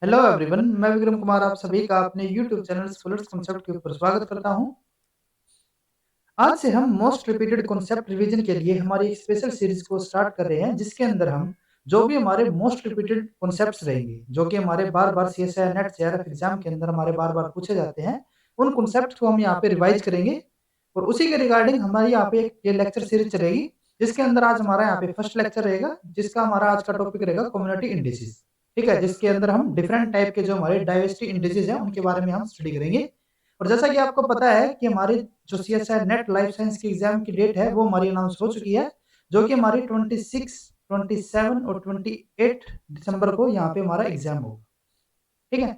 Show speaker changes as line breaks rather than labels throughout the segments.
Hello everyone, मैं विक्रम कुमार आप सभी का अपने यूट्यूब चैनल स्कॉलर्स कॉन्सेप्ट के ऊपर स्वागत करता हूं। आज से हम मोस्ट रिपीटेड कॉन्सेप्ट रिवीजन के लिए हमारी एक स्पेशल सीरीज को स्टार्ट कर रहे हैं, जिसके अंदर हम जो भी हमारे मोस्ट रिपीटेड कॉन्सेप्ट्स रहेंगे, जो कि हमारे बार बार सीएसआई नेट जेआरएफ एग्जाम के अंदर हमारे बार बार पूछे जाते हैं, उन कॉन्सेप्ट को हम यहाँ पे रिवाइज करेंगे। और उसी के रिगार्डिंग हमारी यहाँ पे एक ये लेक्चर सीरीज चलेगी, जिसके अंदर आज हमारा यहाँ पे फर्स्ट लेक्चर रहेगा, जिसका हमारा आज का टॉपिक रहेगा कम्युनिटी इंडिसेस। ठीक है, जिसके अंदर हम डिफरेंट टाइप के जो हमारे डाइवर्सिटी इंडिसेस हैं उनके बारे में हम स्टडी करेंगे। और जैसा कि आपको पता है कि हमारे जो सीएसआई नेट लाइफ साइंस की एग्जाम की डेट है वो हमारी अनाउंस हो चुकी है, जो कि हमारी 26, 27 और 28 दिसंबर को यहाँ पे हमारा एग्जाम होगा। ठीक है,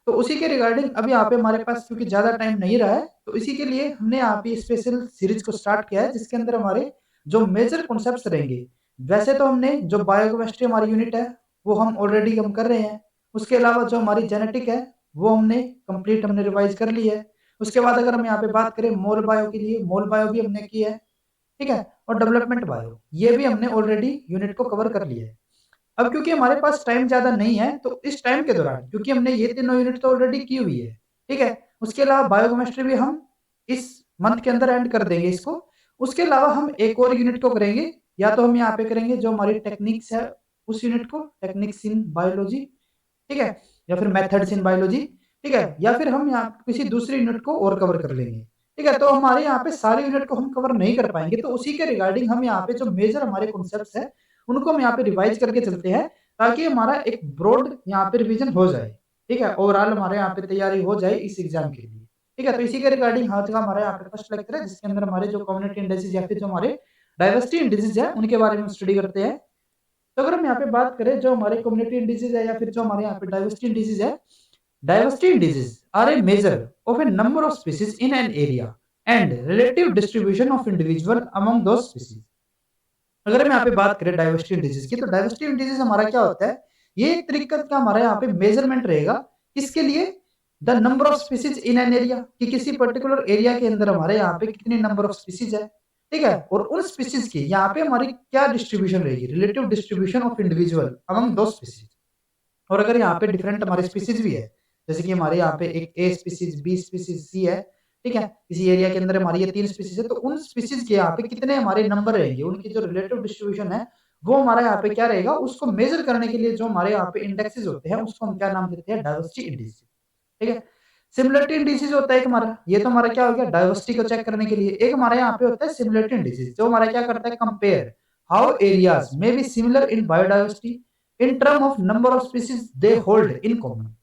तो उसी के रिगार्डिंग अभी यहाँ पे हमारे पास क्योंकि ज्यादा टाइम नहीं रहा है, तो इसी के लिए हमने यहाँ पे स्पेशल सीरीज को स्टार्ट किया है, जिसके अंदर हमारे जो मेजर कॉन्सेप्ट्स रहेंगे। वैसे तो हमने जो बायोकेमिस्ट्री हमारी यूनिट है वो हम ऑलरेडी हम कर रहे हैं। उसके अलावा जो हमारी जेनेटिक है वो हमने रिवाइज कर ली है। उसके बाद अगर हम यहाँ पे बात करें मोल बायो के लिए, मोल बायो भी हमने की है। ठीक है, और डेवलपमेंट बायो ये भी हमने ऑलरेडी यूनिट को कवर कर लिया है। अब क्योंकि हमारे पास टाइम ज्यादा नहीं है, तो इस टाइम के दौरान क्योंकि हमने ये तीनों यूनिट तो ऑलरेडी की हुई है, ठीक है, उसके अलावा बायोकेमिस्ट्री भी हम इस मंथ के अंदर एंड कर देंगे इसको। उसके अलावा हम एक और यूनिट को करेंगे, या तो हम यहाँ पे करेंगे जो हमारी टेक्निक्स है उस यूनिट को, टेक्निक्स इन बायोलॉजी, ठीक है, या फिर मेथड्स इन बायोलॉजी, ठीक है, या फिर हम यहाँ किसी दूसरी यूनिट को और कवर कर लेंगे। ठीक है, तो हमारे यहाँ पे सारी यूनिट को हम कवर नहीं कर पाएंगे, तो उसी के रिगार्डिंग हम यहाँ पे जो मेजर हमारे कॉन्सेप्ट्स है उनको हम यहाँ पे रिवाइज करके चलते हैं, ताकि हमारा एक ब्रॉड यहाँ पे रिवीजन हो जाए। ठीक है, ओवरऑल हमारे यहाँ पे तैयारी हो जाए इस एग्जाम के लिए। ठीक है, तो इसी के रिगार्डिंग आज का हमारे यहाँ पे फर्स्ट लेक्चर है, जिसके अंदर हमारे जो कम्युनिटी इंडिसेस या फिर जो हमारे डाइवर्सिटी इंडिसेस है उनके बारे में स्टडी करते हैं। तो अगर हम यहाँ पे बात करें जो हमारे कम्युनिटी इंडिसेस है या फिर जो हमारे यहाँ पे डाइवर्सिटी इंडिसेस है, diversity indices are a measure of a number of species in an area and relative distribution of individual among those species। अगर हम यहाँ पे बात करें डाइवर्सिटी इंडिसेस की, तो डाइवर्सिटी इंडिसेस हमारा क्या होता है, ये एक तरीका का हमारा यहाँ पे मेजरमेंट रहेगा। किसके लिए? The number of species in an area, कि किसी पर्टिकुलर एरिया के अंदर हमारे यहाँ पे कितनी नंबर ऑफ स्पीसीज है। ठीक है, और उन स्पीसीज की यहाँ पे हमारी क्या डिस्ट्रीब्यूशन रहेगी, relative distribution of individual among दो स्पीसीज। और अगर यहाँ पे डिफरेंट हमारे स्पीसीज भी है, जैसे कि हमारे यहाँ पे एक ए स्पीसीज, बी स्पीसीज, सी है, ठीक है, इसी एरिया के अंदर हमारी ये तीन स्पीसीज है, तो उन स्पीसीज के यहाँ पे कितने हमारे नंबर रहेंगे, उनकी जो रिलेटिव डिस्ट्रीब्यूशन है वो हमारे यहाँ पे क्या रहेगा, उसको मेजर करने के लिए जो हमारे यहाँ पे इंडेक्सेस होते हैं उसको हम क्या नाम देते हैं, डाइवर्सिटी इंडिसेस। ठीक है, सिमिलरिटी इंडिसेस होता है एक हमारा, ये तो हमारा क्या हो गया डाइवर्सिटी को चेक करने के लिए। एक हमारे यहाँ पे होता है सिमिलरिटी इंडिसेस, जो हमारा क्या करता है, compare how areas may be similar in biodiversity in term of number of species they hold in common.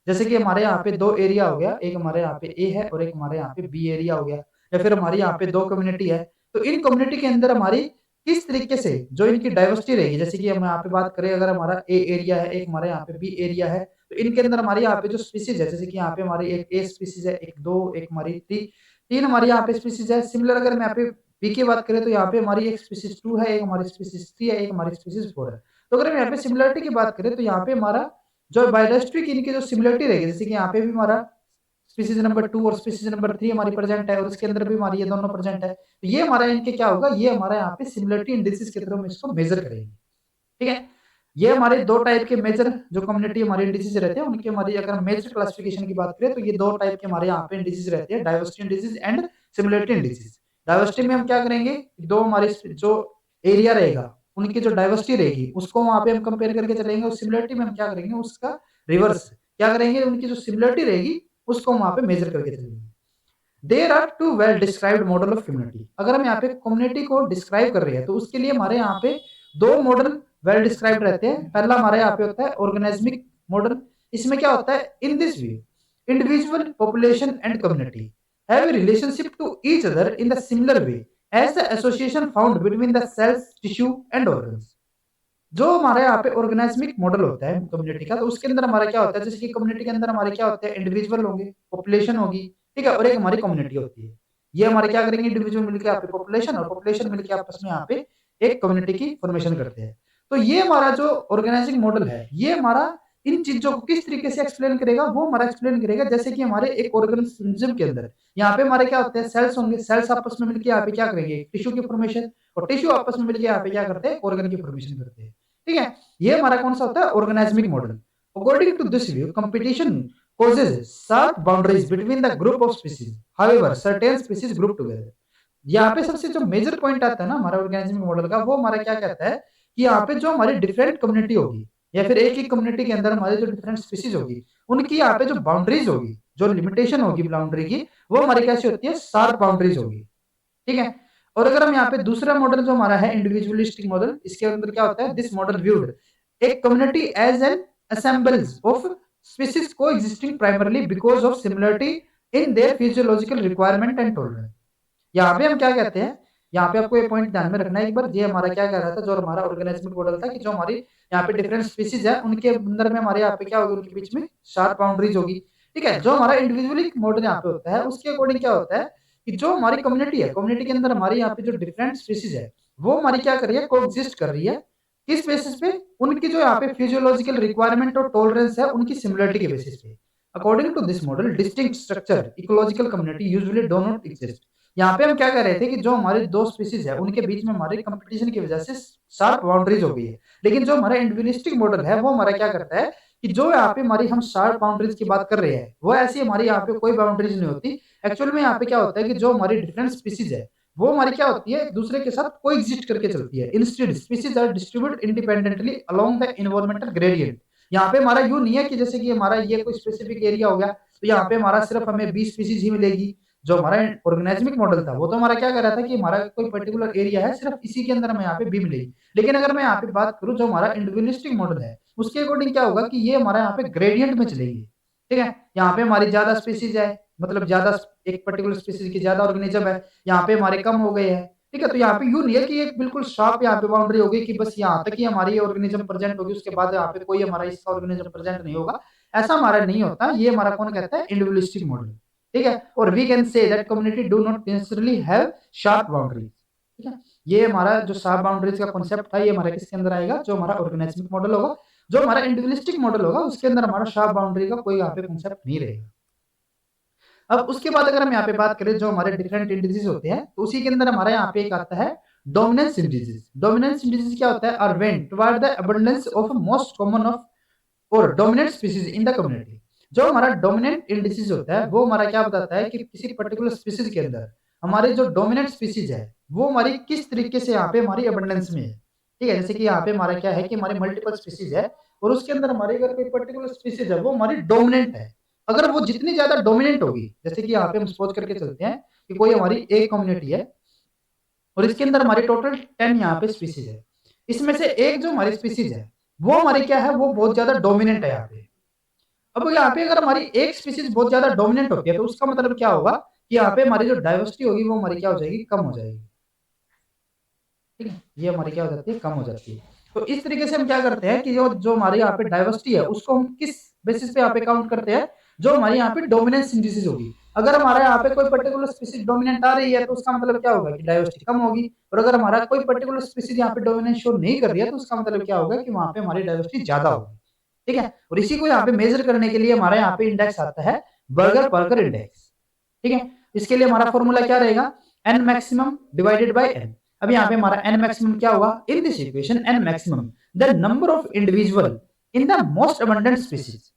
जैसे कि हमारे यहाँ पे दो एरिया हो गया, एक हमारे यहाँ पे ए है और एक हमारे यहाँ पे बी एरिया हो गया, या फिर हमारे यहाँ पे दो कम्युनिटी है, तो इन कम्युनिटी के अंदर हमारी किस तरीके से जो इनकी डाइवर्सिटी रहेगी। जैसे कि हम यहाँ पे बात करें, अगर हमारा ए एरिया है, एक हमारे यहाँ पे बी एरिया है, तो इनके अंदर हमारे यहाँ पे जो स्पीसीज है, जैसे कि यहाँ पे हमारी एक ए स्पीसीज है, एक दो, एक हमारी तीन हमारी यहाँ पे स्पीसीज है। सिमिलर अगर मैं यहाँ पे बी की बात करें, तो यहाँ पे हमारी एक स्पीसीज 2 है, एक हमारी स्पीसीज 3 है, एक हमारी स्पीसीज 4 है। तो अगर हम यहाँ पे सिमिलरिटी की बात करें, तो यहाँ पे हमारा जो बायोडाइवर्सिटी की इनकी जो सिमिलरिटी रहेगी, जैसे कि यहाँ पे भी हमारा स्पीसीज नंबर 2 और स्पीसीज नंबर 3 हमारी प्रेजेंट है, और इसके अंदर भी हमारी ये दोनों प्रेजेंट है, तो ये हमारा इनके क्या होगा, ये हमारा यहाँ पे सिमिलरिटी इंडिसेस के थ्रू हम इसको मेजर करेंगे। ठीक है, ये हमारे दो टाइप के मेजर जो कम्युनिटी हमारे इंडिसेस रहते हैं उनकी हमारी अगर हम मेजर क्लासिफिकेशन की बात करें, तो ये दो टाइप के हमारे यहाँ पे इंडिसेस रहते हैं, diversity indices and similarity indices. Diversity में हम क्या करेंगे, दो हमारे जो एरिया रहेगा उनकी जो डाइवर्सिटी रहेगी उसको वहां पे हम कंपेयर करके चलेंगे, और सिमिलरिटी में हम क्या करेंगे, उसका रिवर्स क्या करेंगे, उनकी जो सिमिलरिटी रहेगी उसको वहां पे मेजर करके चलेंगे। There are two well described model of community. अगर हम यहाँ पे कम्युनिटी को डिस्क्राइब कर रहे हैं, तो उसके लिए हमारे यहाँ पे दो मॉडल वेल डिस्क्राइब्ड रहते हैं। पहला हमारे यहाँ पे होता है ऑर्गेनाइजमिक मॉडल। इसमें क्या होता है, in this way individual population and community have a relationship to each other in the similar way as the association found between the cells, tissue and organs. जो हमारे यहाँ पे ऑर्गेनाइजमिक मॉडल होता है कम्युनिटी का, तो उसके अंदर हमारा क्या होता है, जैसे कि कम्युनिटी के अंदर हमारे क्या होते हैं, इंडिविजुअल होंगे, पॉपुलेशन होगी, ठीक है, और एक हमारी कम्युनिटी होती है। ये हमारे क्या करेंगे, इंडिविजुअल मिलकर यहाँ पे पॉपुलेशन और पॉपुलेशन मिलकर आपस में यहाँ पे एक कम्युनिटी की फॉर्मेशन करते हैं। तो ये हमारा जो ऑर्गेनाइजिंग मॉडल है, ये हमारा इन चीजों को किस तरीके से एक्सप्लेन करेगा, वो हमारा एक्सप्लेन करेगा जैसे कि हमारे एक ऑर्गेनिज्म के अंदर यहाँ पे हमारे क्या होते हैं, सेल्स होंगे, सेल्स आपस में मिलकर यहाँ पे क्या करेंगे, टिश्यू की फॉर्मेशन, और टिश्यू आपस में मिलकर यहाँ पे क्या करते हैं, ऑर्गन की फॉर्मेशन करते हैं। ठीक है, ये हमारा कौन सा होता है, ऑर्गेनाइजमिक model. According to this view, competition causes sharp boundaries between the group of species. However, certain species group together. यहाँ पे सबसे जो मेजर पॉइंट आता है ना हमारा ऑर्गेनिज्म मॉडल का, वो हमारा क्या कहता है कि यहाँ पे जो हमारी डिफरेंट कम्युनिटी होगी या फिर एक ही कम्युनिटी के अंदर हमारे जो डिफरेंट स्पीसीज होगी, उनकी यहाँ पे जो बाउंड्रीज होगी, जो लिमिटेशन होगी बाउंड्री की, वो हमारी कैसी होती है, शार्प बाउंड्रीज होगी। ठीक है। और अगर हम यहाँ पे दूसरा मॉडल जो हमारा है इंडिविजुअलिस्टिक मॉडल, इसके अंदर क्या होता है, दिस मॉडल व्यूड एक community as an assemblage of species coexisting primarily because of similarity in their physiological requirement and tolerance। यहाँ पे हम क्या कहते हैं, यहाँ पे आपको ये पॉइंट ध्यान में रखना है एक बार, ये हमारा क्या कह रहा था, जो हमारा ऑर्गेनिज्मिक मॉडल था कि जो हमारी यहाँ पे डिफरेंट स्पीसीज है उनके अंदर में हमारे यहाँ पे क्या होगी, उनके बीच में शार्प बाउंड्रीज होगी। ठीक है। जो हमारा इंडिविजुअली मॉडल यहाँ पे होता है उसके अकॉर्डिंग क्या होता है कि जो हमारी कम्युनिटी है, कम्युनिटी के अंदर हमारे यहाँ पे जो डिफरेंट स्पीसीज है वो हमारी क्या कर रही है, कोएग्जिस्ट कर रही है। किस बेसिस पे, उनकी जो यहाँ पे फिजियोलॉजिकल रिक्वायरमेंट और टॉलरेंस है उनकी सिमिलरिटी के बेसिस पे। According to this model distinct structure ecological community usually do not exist. यहाँ पे हम क्या कह रहे थे कि जो हमारे दो स्पीसीज है उनके बीच में हमारे कंपटीशन की वजह से शार्प बाउंड्रीज हो गई है। लेकिन जो हमारा इंडिविजुअलिस्टिक मॉडल है वो हमारा क्या करता है कि जो यहाँ पे हमारी हम शार्प बाउंड्रीज की बात कर रहे हैं वो ऐसी हमारी यहाँ पे कोई बाउंड्रीज नहीं होती। एक्चुअल में यहाँ पे क्या होता है कि जो हमारी डिफरेंट स्पीसीज है वो हमारी क्या होती है, एक दूसरे के साथ कोएग्जिस्ट करके चलती है। Instead species are distribute independently along the environmental gradient. यहाँ पे हमारा यूं नहीं है कि जैसे कि हमारा ये कोई स्पेसिफिक एरिया हो गया तो यहाँ पे हमारा सिर्फ हमें 20 स्पीसीज ही मिलेगी। जो हमारा ऑर्गेनाइजमिक मॉडल था वो तो हमारा क्या कर रहा था कि हमारा कोई पर्टिकुलर एरिया है, सिर्फ इसी के अंदर हमें यहाँ पे बी मिलेगी। लेकिन अगर मैं यहाँ पे बात करूँ जो हमारा इंडिविजुअलिस्टिक मॉडल है उसके अकॉर्डिंग क्या होगा कि ये हमारा यहाँ पे ग्रेडियंट में चलेगी। ठीक है। यहाँ पे हमारी ज्यादा स्पीसीज है, मतलब ज्यादा एक पर्टिकुलर स्पीसीज की ज्यादा ऑर्गेनिज्म है, यहाँ पे हमारे कम हो गए हैं। ठीक है। तो यहाँ पे यूं नहीं है कि एक बिल्कुल शार्प यहाँ पे बाउंड्री होगी कि बस यहाँ तक ही हमारी ऑर्गेनिज्म प्रेजेंट होगी, उसके बाद यहाँ पे कोई हमारा इसका ऑर्गेनिज्म प्रेजेंट नहीं होगा। ऐसा हमारा नहीं होता। ये हमारा कौन कहता है, इंडिविजुअलिस्टिक मॉडल। ठीक है। और we can say that community do not necessarily have sharp boundaries. ठीक है। ये हमारा जो शार्प बाउंड्रीज का कॉन्सेप्ट था ये हमारा किसके अंदर आएगा, जो हमारा ऑर्गेनाइजमिक मॉडल होगा। जो हमारा इंडिविजुअलिस्टिक मॉडल होगा उसके अंदर हमारा शार्प बाउंड्री का कोई यहाँ पे कॉन्सेप्ट नहीं रहेगा। अब उसके बाद अगर हम यहाँ पे बात करें जो हमारे डिफरेंट इंडिसेस होते हैं तो उसी के अंदर हमारा यहाँ पे एक आता है डोमिनेंस इंडिसेस। डोमिनेंस इंडिसेस क्या होता है, are when toward the abundance of most common of और dominant species in the community. जो हमारा डोमिनेंट इंडिसेस होता है वो हमारा क्या बताता है कि किसी पर्टिकुलर स्पीसीज के अंदर हमारे जो डोमिनेंट स्पीसीज है वो हमारी किस तरीके से यहाँ पे हमारी अबंडेंस में है। ठीक है। जैसे कि यहाँ पे हमारा क्या है कि हमारी मल्टीपल स्पीसीज है और उसके अंदर हमारी अगर कोई पर्टिकुलर स्पीसीज है वो हमारी डोमिनेंट है। अगर वो जितनी ज्यादा डोमिनेंट होगी, जैसे कि यहाँ पे हम सपोज करके चलते हैं कि कोई हमारी एक कम्युनिटी है और इसके अंदर हमारी टोटल 10 यहाँ पे स्पीसीज है, इसमें से एक जो हमारी स्पीसीज है वो हमारी क्या है, वो बहुत ज्यादा डोमिनेंट है यहाँ पे। अब यहाँ पे अगर हमारी एक स्पीसीज बहुत ज्यादा डोमिनेंट होती है तो उसका मतलब क्या होगा कि यहाँ पे हमारी जो डाइवर्सिटी होगी वो हमारी क्या हो जाएगी, कम हो जाएगी। ठीक है। ये हमारी क्या हो जाती है, कम हो जाती है। तो इस तरीके से हम क्या करते हैं कि जो जो हमारे यहाँ पे डाइवर्सिटी है उसको हम किस बेसिस पे यहाँ पे काउंट करते हैं, जो हमारी यहाँ पे डोमिनेंस इंडिसेस होगी। अगर हमारे यहाँ पे कोई पर्टिकुलर स्पीसीज डोमिनेंट आ रही है तो उसका मतलब क्या होगा कि डाइवर्सिटी कम होगी। और अगर हमारा कोई पर्टिकुलर स्पीसीज यहाँ पे डोमिनेंस शो नहीं कर रही है तो उसका मतलब क्या होगा कि वहाँ पे हमारी डाइवर्सिटी ज्यादा होगी। ठीक है। और इसी को यहाँ पे मेजर करने के लिए हमारे यहाँ पे इंडेक्स आता है बर्गर पर्कर इंडेक्स। ठीक है। इसके लिए हमारा फॉर्मूला क्या रहेगा, N maximum divided by N. अब यहाँ पे हमारा एन मैक्सिमम क्या होगा, in this equation N maximum the number of individual in the most abundant species.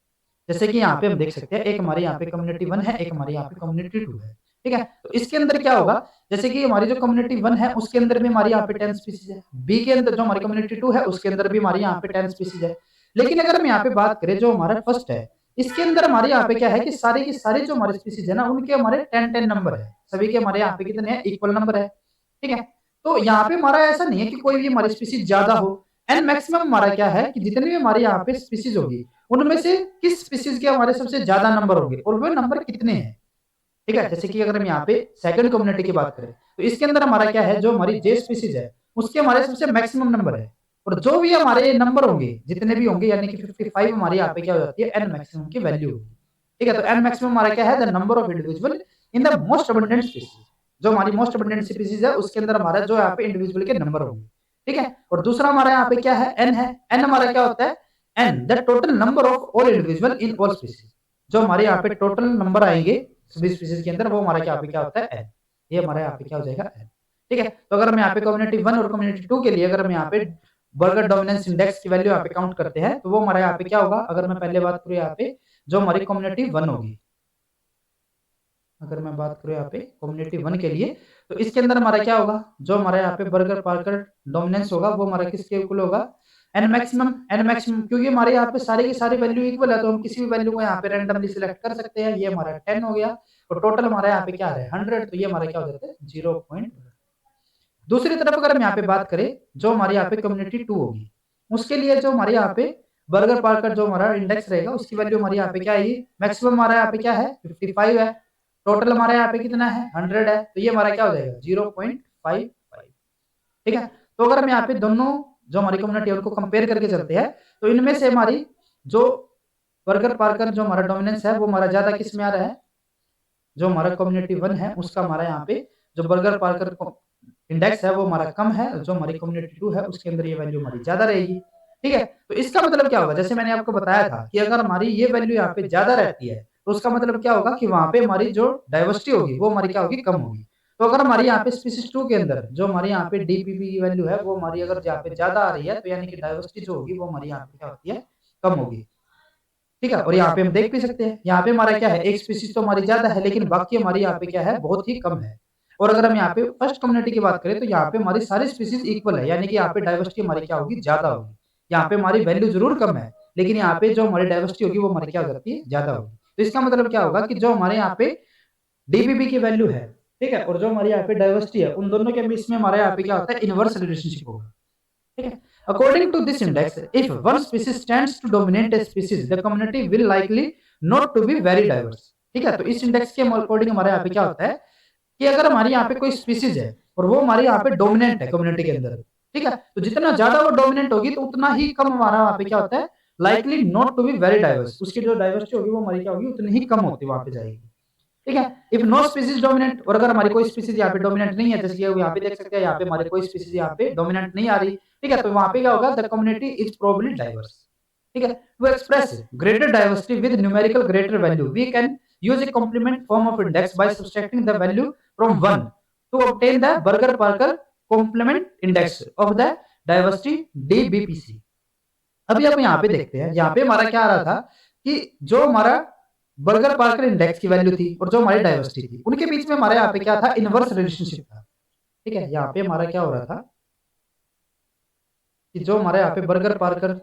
जैसे कि यहाँ पे हम देख सकते हैं एक हमारे यहाँ पे कम्युनिटी 1 है, एक हमारे यहाँ पे कम्युनिटी 2 है। ठीक है। तो इसके अंदर क्या होगा, जैसे कि हमारी जो कम्युनिटी 1 है उसके अंदर भी हमारी यहाँ पे 10 स्पीसीज है, बी के अंदर जो हमारी कम्युनिटी 2 है उसके अंदर भी हमारी यहाँ पे 10 स्पीसीज है। लेकिन अगर हम यहाँ पे बात करें जो हमारा फर्स्ट है इसके अंदर हमारे यहाँ पे क्या है कि सारे की सारे जो हमारे स्पीसीज है ना उनके हमारे 10 नंबर है, सभी के हमारे यहाँ पे कितने हैं, इक्वल नंबर है। ठीक है। तो यहाँ पे हमारा ऐसा नहीं है कि कोई भी हमारी स्पीसीज ज्यादा हो। एन मैक्सिमम हमारा क्या है कि जितने भी हमारे यहाँ पे स्पीसीज होगी उनमें से किस स्पीसीज के हमारे सबसे ज्यादा नंबर होंगे और वो नंबर कितने हैं। ठीक है। जैसे कि अगर हम यहाँ पे सेकंड कम्युनिटी की बात करें तो इसके अंदर हमारा क्या है, जो हमारी जे स्पीसीज है उसके हमारे सबसे मैक्सिमम नंबर है। और जो भी हमारे नंबर होंगे जितने भी होंगे यानी कि 55 हमारी यहाँ पे क्या हो जाती है, एन मैक्सिमम की वैल्यू होगी। ठीक है। तो एन मैक्सिमम हमारा क्या है, the number of individual in the most abundant species. जो हमारी मोस्ट अबंडेंट स्पीसीज है उसके अंदर हमारा जो यहाँ पे इंडिविजुअल के नंबर होंगे। ठीक है। और दूसरा हमारा यहाँ पे क्या है, एन है। एन हमारा क्या होता है, N the total number of all individual in all species. जो हमारे यहाँ पे टोटल नंबर आएंगे सभी स्पीसीज के अंदर वो हमारा यहाँ पे क्या होता है, एन। ये हमारा यहाँ पे क्या हो जाएगा, एन। ठीक है। तो अगर हम यहाँ पे कम्युनिटी 1 और कम्युनिटी 2 के लिए अगर हम यहाँ पे बर्गर डोमिनेंस इंडेक्स की वैल्यू यहाँ पे काउंट करते हैं, तो वो हमारा यहाँ पे क्या होगा, अगर मैं पहले बात करूँ यहाँ पे जो हमारी कम्युनिटी 1 होगी, अगर मैं बात करूँ यहाँ पे कम्युनिटी 1 के लिए, तो इसके अंदर हमारा क्या होगा, जो हमारा यहाँ पे बर्गर पार्कर डोमिनेंस होगा वो हमारा किसके इक्वल होगा, एन मैक्सिमम, क्योंकि हमारे यहाँ पे सारे की सारी वैल्यू इक्वल है, तो हम किसी भी वैल्यू को यहाँ पे रैंडमली सिलेक्ट कर सकते हैं। ये हमारा 10 हो गया, और टोटल हमारा यहाँ पे क्या है 100, तो ये हमारा क्या हो जाता है 0. दूसरी तरफ अगर हम यहाँ पे बात करें जो हमारी यहाँ पे कम्युनिटी 2 होगी, उसके लिए जो हमारे यहाँ पे बर्गर पार्कर जो हमारा इंडेक्स रहेगा उसकी वैल्यू हमारी यहाँ पे क्या आएगी, मैक्सिमम हमारा यहाँ पे क्या है 55 है, टोटल हमारा यहाँ पे कितना है 100 है, तो ये हमारा क्या हो जाएगा 0.55। ठीक है, तो अगर हम यहाँ पे दोनों जो हमारी कम्युनिटी है उनको कंपेयर करके चलते हैं, तो इनमें से हमारी जो बर्गर पार्कर जो हमारा डोमिनेंस है वो हमारा ज्यादा किस में आ रहा है, जो हमारा कम्युनिटी 1 है उसका हमारा यहाँ पे जो बर्गर पार्कर इंडेक्स है वो हमारा कम है, जो हमारी कम्युनिटी 2 है उसके अंदर ये वैल्यू हमारी ज्यादा रहेगी। ठीक है, तो इसका मतलब क्या होगा, जैसे मैंने आपको बताया था कि अगर हमारी ये वैल्यू यहाँ पे ज्यादा रहती है तो उसका मतलब क्या होगा कि वहां पे हमारी जो डाइवर्सिटी होगी वो हमारी क्या होगी, कम होगी। तो अगर हमारी यहाँ पे स्पीसीज 2 के अंदर जो हमारी यहाँ पे डीपीपी की वैल्यू है वो हमारी अगर यहाँ पे ज्यादा आ रही है, तो यानी कि डाइवर्सिटी जो होगी वो हमारी यहाँ पे क्या होती है, कम होगी। ठीक है, और यहाँ पे हम देख भी सकते हैं यहाँ पे हमारा क्या है, एक स्पीसीज तो हमारी ज्यादा है लेकिन बाकी हमारी यहाँ पे क्या है, बहुत ही कम है। और अगर हम यहाँ पे फर्स्ट कम्युनिटी की बात करें तो यहाँ पे हमारी सारी स्पीसीज इक्वल है, यानी कि यहाँ पे डाइवर्सिटी हमारी क्या होगी, ज्यादा होगी। यहाँ पे हमारी वैल्यू जरूर कम है लेकिन यहाँ पे जो हमारी डाइवर्सिटी होगी वो हमारी क्या हो जाती है, ज्यादा होगी। तो इसका मतलब क्या होगा कि जो हमारे यहाँ पे डीपीपी की वैल्यू है, ठीक है, और जो हमारी यहाँ पे डाइवर्सिटी है, उन दोनों के बीच में हमारे यहाँ पे क्या होता है, इनवर्स रिलेशनशिप होगा। ठीक है, according to this index, if one species stands to dominate a species, the community will likely not to be very diverse। ठीक है, तो इस इंडेक्स के अकॉर्डिंग हमारे यहाँ पे क्या होता है कि अगर हमारे यहाँ पे कोई स्पीसीज है और वो हमारे यहाँ पे डोमिनेंट है कम्युनिटी के अंदर, ठीक है, तो जितना ज्यादा वो डोमिनेंट होगी तो उतना ही कम हमारा वहाँ पे क्या होता है, likely not to be very diverse, उसकी जो डाइवर्सिटी होगी वो हमारी क्या होगी, उतनी ही कम होती वहां पे जाएगी। ठीक है, इफ नो स्पीसीज डोमिनेंट, और अगर हमारी कोई स्पीसीज यहाँ पे डोमिनेंट नहीं है, जैसे यहाँ पे देख सकते हैं यहाँ पे हमारी कोई स्पीसीज यहाँ पे डोमिनेंट नहीं आ रही, ठीक है, तो वहां पे क्या होगा, the community is probably diverse. ठीक है, to express greater diversity with numerical greater value we can use a complement form of index by subtracting the value from 1 to obtain the Berger Parker complement index of the diversity DBPC. अभी आप यहाँ पे देखते हैं, यहाँ पे हमारा क्या आ रहा था कि जो हमारा बर्गर पार्कर इंडेक्स की वैल्यू थी और जो हमारी डाइवर्सिटी थी उनके बीच में हमारे यहाँ पे क्या था, इनवर्स रिलेशनशिप था। ठीक है, यहाँ पे हमारा क्या हो रहा था कि जो हमारे यहाँ पे बर्गर पार्कर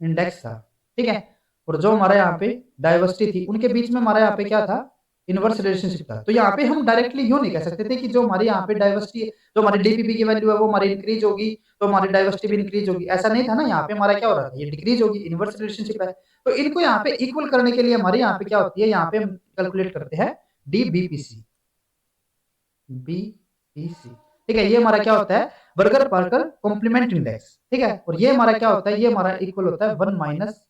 इंडेक्स था, ठीक है, और जो हमारे यहाँ पे डाइवर्सिटी थी उनके बीच में हमारे यहाँ पे क्या था, इनवर्स रिलेशनशिप था। तो यहाँ पे हम डायरेक्टली यूं नहीं कह सकते थे कि जो हमारी यहाँ पे डाइवर्सिटी, जो हमारी डीपीपी की वैल्यू है वो हमारी इंक्रीज होगी तो हमारी डाइवर्सिटी भी इंक्रीज होगी, ऐसा नहीं था ना। यहाँ पे हमारा क्या हो रहा था, ये डिक्रीज होगी, इनवर्स रिलेशनशिप है। तो इनको यहाँ पे इक्वल करने के लिए हमारे यहाँ पे क्या होती है, यहाँ पे हम कैलकुलेट करते हैं डीबीपीसी, बीपीसी। ठीक है, ये हमारा क्या होता है, बर्गर पार्कर कॉम्प्लीमेंट इंडेक्स। ठीक है, और ये हमारा क्या होता है, ये हमारा इक्वल होता है 1 माइनस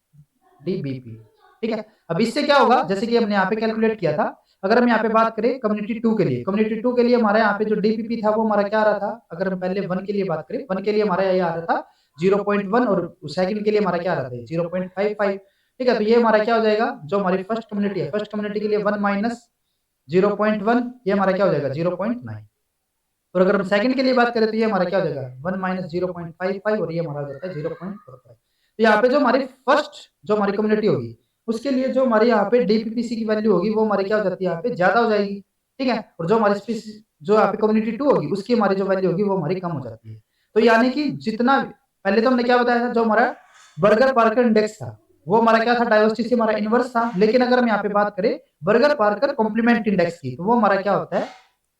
डीबीपी। ठीक है, अब इससे क्या होगा, जैसे कि हमने यहाँ पे कैलकुलेट किया था, अगर हम यहाँ पे बात करें कम्युनिटी 2 के लिए, कम्युनिटी 2 के लिए हमारे यहाँ पे जो डीपीपी था वो हमारा क्या आ रहा था, अगर हम पहले 1 के लिए बात करें, 1 के लिए हमारा ये आ रहा था 0.1 और सेकंड के लिए हमारा क्या आ रहा था 0.55। ठीक है, तो ये हमारा क्या हो जाएगा, जो हमारी फर्स्ट कम्युनिटी है, फर्स्ट कम्युनिटी के लिए 1 माइनस 0.1, ये हमारा क्या हो जाएगा 0.9। और अगर हम सेकंड के लिए बात करें तो ये हमारा क्या हो जाएगा 1 माइनस 0.55 और ये हमारा हो जाता है 0.45। तो यहाँ पे जो हमारी फर्स्ट जो हमारी कम्युनिटी होगी उसके लिए जो हमारे यहाँ पे डीपीपीसी की वैल्यू होगी वो हमारी क्या हो जाती है, यहाँ पे ज्यादा हो जाएगी। ठीक है, और जो हमारी जो यहाँ पे कम्युनिटी 2 होगी उसकी हमारी जो वैल्यू होगी वो हमारी कम हो जाती है। तो यानी कि जितना पहले तो हमने क्या बताया था, जो हमारा बर्गर पार्कर इंडेक्स था वो हमारा क्या था, डाइवर्सिटी से हमारा इनवर्स था। लेकिन अगर हम यहाँ पे बात करें बर्गर पार्कर कॉम्प्लीमेंट इंडेक्स की, तो वो हमारा क्या होता है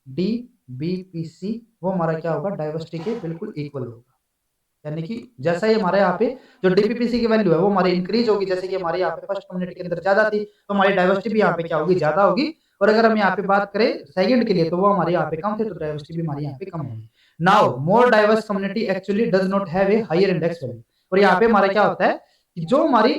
डीबीपीसी, वो हमारा क्या होगा, डाइवर्सिटी के बिल्कुल इक्वल होगा। यानी कि जैसा ही हमारे यहाँ पे जो डीपीपीसी की वैल्यू है वो हमारी इंक्रीज होगी, जैसे कि हमारे यहाँ पे फर्स्ट कम्युनिटी के अंदर ज्यादा थी तो हमारी डाइवर्सिटी भी यहाँ पे क्या होगी, ज्यादा होगी। और अगर हम यहाँ पे बात करें सेकंड के लिए तो वो हमारे यहाँ पे कम थे, तो डाइवर्सिटी भी हमारी यहाँ पे कम होगी। Now more diverse community actually does not have a higher index value. और यहाँ पे हमारा क्या होता है कि जो हमारी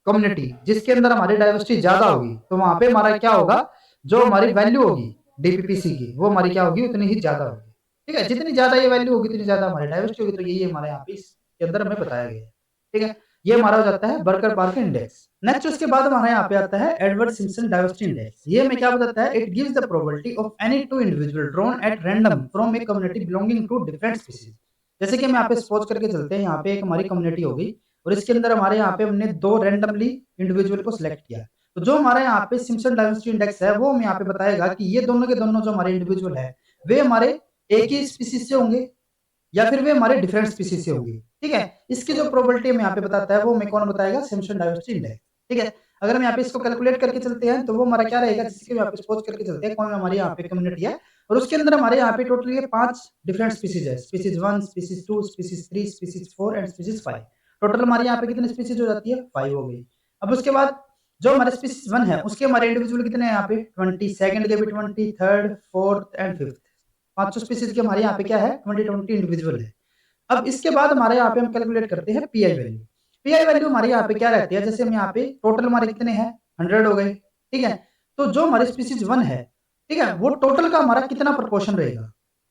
कम्युनिटी जिसके अंदर हमारी डाइवर्सिटी ज्यादा होगी तो वहां पे हमारा क्या होगा, जो हमारी वैल्यू होगी डीपीपीसी की वो हमारी क्या होगी, उतनी ही ज्यादा होगी। ठीक है, जितनी ज्यादा ये वैल्यू होगी उतनी ज्यादा हमारी डाइवर्सिटी होगी। तो यही हमारे यहाँ पे इसके अंदर हमें बताया गया है। ठीक है, ये हमारा हो जाता है बर्गर पार्कर इंडेक्स। नेक्स्ट उसके बाद हमारे यहाँ पे आता है एडवर्ड सिम्पसन डाइवर्सिटी इंडेक्स। ये हमें क्या बताता है, it gives the probability of any two individual drawn at random from a community belonging to different species. जैसे कि हम यहाँ पे सपोज करके चलते हैं, यहाँ पे एक हमारी कम्युनिटी हो गई और इसके अंदर हमारे यहाँ पे हमने 2 रैंडमली इंडिविजुअल को सिलेक्ट किया। तो जो हमारे यहाँ पे सिम्पसन डाइवर्सिटी इंडेक्स है, वो हमें यहाँ पे बताएगा कि ये दोनों के दोनों जो हमारे इंडिविजुअल है, वे हमारे एक ही स्पीशीज से होंगे या फिर वे हमारे डिफरेंट स्पीशीज से होंगी। ठीक है, इसकी जो प्रोबेबिलिटी हमें यहाँ पे बताता है वो हमें कौन बताएगा? Simpson diversity index. ठीक है, अगर हम यहाँ पे इसको कैलकुलेट करके चलते हैं तो वो हमारा क्या रहेगा? जिसके यहाँ पे सपोज करके चलते हैं, कौन हमारी यहाँ पे कम्युनिटी है और उसके अंदर हमारे यहाँ पे टोटल ये 5 डिफरेंट स्पीशीज है। Species 1, species 2, species 3, species 4 and species 5। Total हमारे यहाँ पे कितनी स्पीशीज हो जाती है? 5 हो गई। अब उसके बाद जो हमारे स्पीशीज 1 है उसके हमारे इंडिविजुअल कितने हैं यहाँ पे? 20, सेकंड के भी 20, third, fourth and fifth. 5 species के हमारे यहाँ पे क्या है? 20 इंडिविजुअल है। अब इसके बाद हमारे यहाँ पे हम कैलकुलेट करते हैं पीआई वैल्यू। पीआई वैल्यू हमारे यहाँ पे क्या रहती है? जैसे हम यहाँ पे टोटल हमारे कितने हैं? 100 हो गए। ठीक है, तो जो हमारे स्पीशीज 1 है, ठीक है, वो टोटल का हमारा कितना प्रोपोर्शन रहेगा?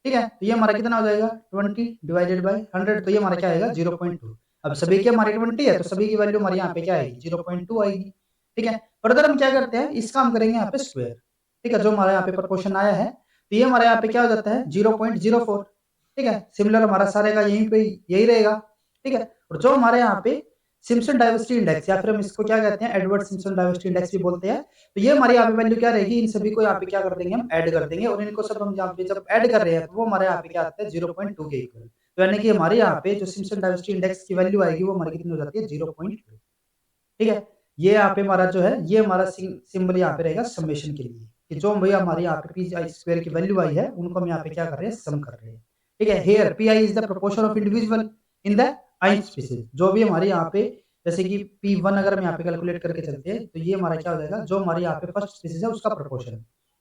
ठीक है, तो ये हमारा कितना हो जाएगा? 20 डिवाइडेड बाय 100, तो ये हमारा क्या आएगा? 0.2। अब सभी के हमारे 20 है तो सभी की वैल्यू हमारे यहाँ पे क्या आएगी? 0.2 आएगी। ठीक है, फर्दर हम क्या करते हैं, इसका हम करेंगे यहाँ पे स्क्वायर। ठीक है, जो हमारे यहाँ पे प्रोपोर्शन आया है तो ये हमारे यहाँ पे क्या हो जाता है? 0.04। ठीक है, सिमिलर हमारा सारे का यहीं पे यही रहेगा। ठीक है, और जो हमारे यहाँ पे सिम्पसन डाइवर्सिटी इंडेक्स या फिर हम इसको क्या कहते हैं? एडवर्ड सिम्पसन डाइवर्सिटी इंडेक्स भी बोलते हैं। तो ये हमारी यहाँ पे वैल्यू क्या रहेगी? इन सभी को यहाँ पे क्या कर देंगे? हम ऐड कर देंगे और इनको सब हम यहाँ पे जब ऐड कर रहे हैं तो वो हमारे यहाँ पे क्या आता है? 0.2 के इक्वल। तो यानी कि हमारे यहाँ पे जो सिम्पसन डाइवर्सिटी इंडेक्स की वैल्यू आएगी वो हमारी कितनी हो जाती है? 0.2। ठीक है, ये यहाँ पे हमारा जो है ये हमारा सिंबल यहाँ पे रहेगा समेशन के लिए, कि जो भैया हमारे यहाँ पे पी आई स्क्वायर की वैल्यू आई है उनको हम यहाँ पे क्या कर रहे हैं? सम कर रहे हैं। ठीक है, here P I is the proportion of individual in the ith species. जो भी हमारे यहाँ पे जैसे कि P1 अगर हम यहाँ पे कैलकुलेट करके चलते हैं तो ये हमारा क्या हो जाएगा? जो हमारे यहाँ पे फर्स्ट स्पीशीज है उसका प्रोपोर्शन।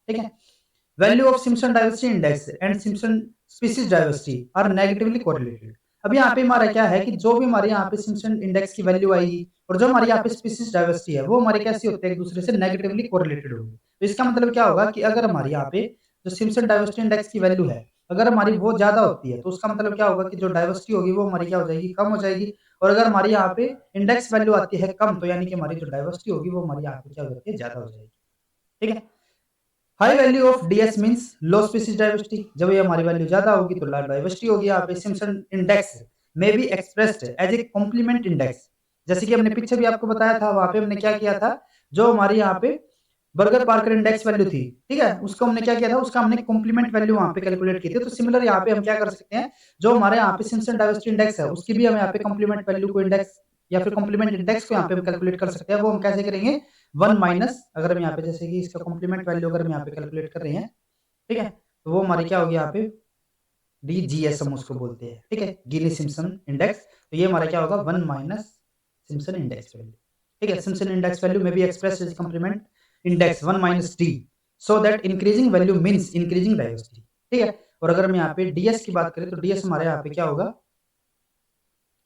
ठीक है, value of Simpson diversity index and Simpson species diversity are negatively correlated. अब यहाँ पे हमारा क्या है कि जो भी हमारे यहाँ पे सिम्पसन इंडेक्स की वैल्यू आएगी और जो हमारे यहाँ पे स्पीशीज डाइवर्सिटी है वो हमारे कैसे होते हैं? एक दूसरे से नेगेटिवली कोरिलेटेड होंगे। तो इसका मतलब क्या होगा कि अगर हमारे यहाँ पे जो सिम्पसन डाइवर्सिटी इंडेक्स की वैल्यू है अगर हमारी वो ज्यादा होती है तो उसका मतलब क्या होगा कि जो डाइवर्सिटी होगी वो हमारी क्या हो जाएगी? कम हो जाएगी। और अगर हमारी यहाँ पे इंडेक्स वैल्यू आती है कम तो यानी कि हमारी जो डाइवर्सिटी होगी वो हमारी यहाँ पे क्या हो जाती है? ज्यादा हो जाएगी। ठीक है, high value of DS means low species diversity. जब ये हमारी वैल्यू ज्यादा होगी तो लो डाइवर्सिटी होगी। यहाँ पे सिम्पसन इंडेक्स में be expressed as a complement index. जैसे कि हमने पीछे भी आपको बताया था, वहां पे हमने क्या किया था? जो हमारी यहाँ पे बर्गर पार्कर इंडेक्स वैल्यू थी, ठीक है, उसको हमने क्या किया था? उसका हमने कॉम्प्लीमेंट वैल्यू वहां पे कैलकुलेट की थी। तो सिमिलर यहाँ पे हम क्या कर सकते हैं? जो हमारे यहाँ पे सिम्पसन डाइवर्सिटी इंडेक्स है उसकी भी हम यहाँ पे कॉम्प्लीमेंट वैल्यू को इंडेक्स या फिर कॉम्प्लीमेंट इंडेक्स को यहाँ पे हम कैलकुलेट कर सकते हैं। वो हम कैसे करेंगे? 1 माइनस, अगर हम यहाँ पे जैसे कि इसका कॉम्प्लीमेंट वैल्यू अगर हम यहाँ पे कैलकुलेट कर रहे हैं, ठीक है, तो वो हमारी क्या होगी? यहाँ पे DGS हम उसको बोलते हैं। ठीक है, गिनी सिम्पसन इंडेक्स। तो ये हमारा क्या होगा? 1 माइनस सिम्पसन इंडेक्स वैल्यू। ठीक है, सिम्पसन इंडेक्स वैल्यू में भी express as complement index 1 minus D, so that increasing value means increasing diversity. ठीक है, और अगर हम यहाँ पे डीएस की बात करें तो डीएस हमारे यहाँ पे क्या होगा?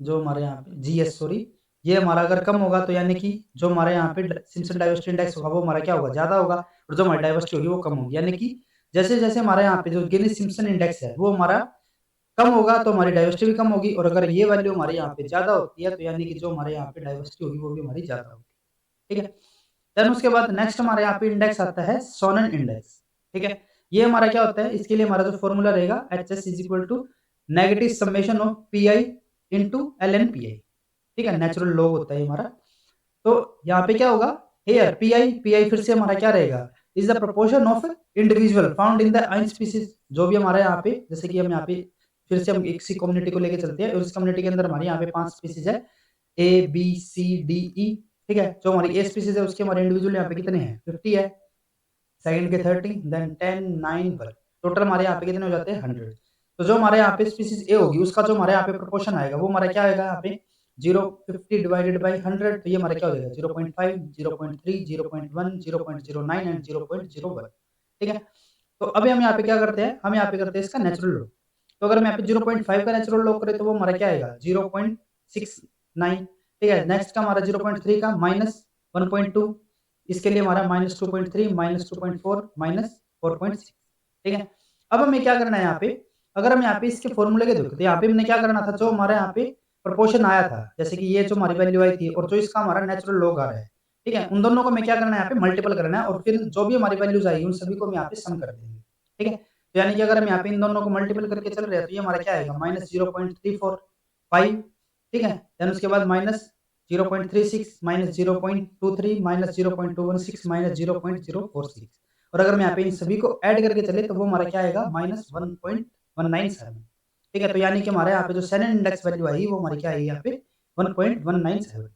जो हमारे यहाँ पे जीएस, सॉरी, ये हमारा अगर कम होगा तो यानी कि जो हमारे यहाँ पे सिम्पसन डाइवर्सिटी इंडेक्स होगा वो हमारा क्या होगा? ज्यादा होगा। और जो हमारी डाइवर्सिटी होगी वो कम होगी। यानी कि जैसे जैसे हमारे यहाँ पे जो गिनी सिम्पसन इंडेक्स है वो हमारा कम होगा तो हमारी डाइवर्सिटी भी कम होगी। और अगर ये वैल्यू हमारे यहाँ पे ज्यादा होती है तो यानी कि जो हमारे यहाँ पे डाइवर्सिटी होगी वो भी हमारी ज्यादा होगी। ठीक है, देन उसके बाद नेक्स्ट हमारे यहाँ पे इंडेक्स आता है सोनन इंडेक्स। ठीक है, ये हमारा क्या होता है? इसके लिए हमारा जो फॉर्मूला रहेगा HS is equal to negative summation of PI into LNPI। ठीक है, नेचुरल लॉग होता है हमारा। तो यहाँ पे क्या होगा? हेयर PI फिर से हमारा क्या रहेगा? Is the proportion of individual found in the ith species. जो भी हमारे यहाँ पे जैसे कि हम यहाँ पे फिर से हम एक सी कम्युनिटी को लेके चलते हैं और इस कम्युनिटी के अंदर हमारे यहाँ पे 5 स्पीशीज है, ABCDE। ठीक है, जो हमारी ए स्पीशीज है उसके हमारे इंडिविजुअल यहाँ पे कितने हैं? 50 है, सेकंड के 30, देन 10, 9, 1। टोटल हमारे यहाँ पे कितने हो जाते हैं? 100। तो जो हमारे यहाँ पे स्पीशीज ए होगी उसका जो हमारे यहाँ पे प्रोपोर्शन आएगा वो हमारा क्या आएगा? यहाँ पे 050 डिवाइडेड बाई 100, तो ये हमारा क्या हो जाएगा? 0.5, 0.3, 0.1, 0.09 एंड 0.01। ठीक है, तो अभी हम यहाँ पे क्या करते हैं? हम यहाँ पे करते हैं इसका नेचुरल लॉग। तो अगर हम यहाँ पे 0.5 का नेचुरल लॉग करें तो वो हमारा क्या आएगा? 0.69। ठीक है, नेक्स्ट का हमारा 0.3 का माइनस 1.2, इसके लिए हमारा -2.3, -2.4, -4.6। ठीक है, अब हमें क्या करना है यहाँ पे? अगर हम यहाँ पे इसके फॉर्मूले के देखते हैं, यहाँ पे हमने क्या करना था? जो हमारे यहाँ पे प्रोपोर्शन आया था, जैसे कि ये जो हमारी वैल्यू आई थी और जो इसका हमारा नेचुरल लॉग आ रहा है, ठीक है, उन दोनों को हमें क्या करना है? यहाँ पे मल्टीपल करना है और फिर जो भी हमारी वैल्यूज आएगी उन सभी को हम यहाँ पे सम कर देंगे। ठीक है, तो यानी कि अगर हम यहाँ पे इन दोनों को मल्टीपल करके चल रहे हैं तो ये हमारा क्या आएगा -0.345, ठीक है। देन उसके बाद -0.36 -0.23 -0.216 -0.046, और अगर हम यहाँ पे इन सभी को ऐड करके चले तो वो हमारा क्या आएगा -1.197, ठीक है। तो यानी कि हमारे यहाँ पे जो सेनेन इंडेक्स वैल्यू आई वो हमारी क्या आई यहाँ पे 1.197,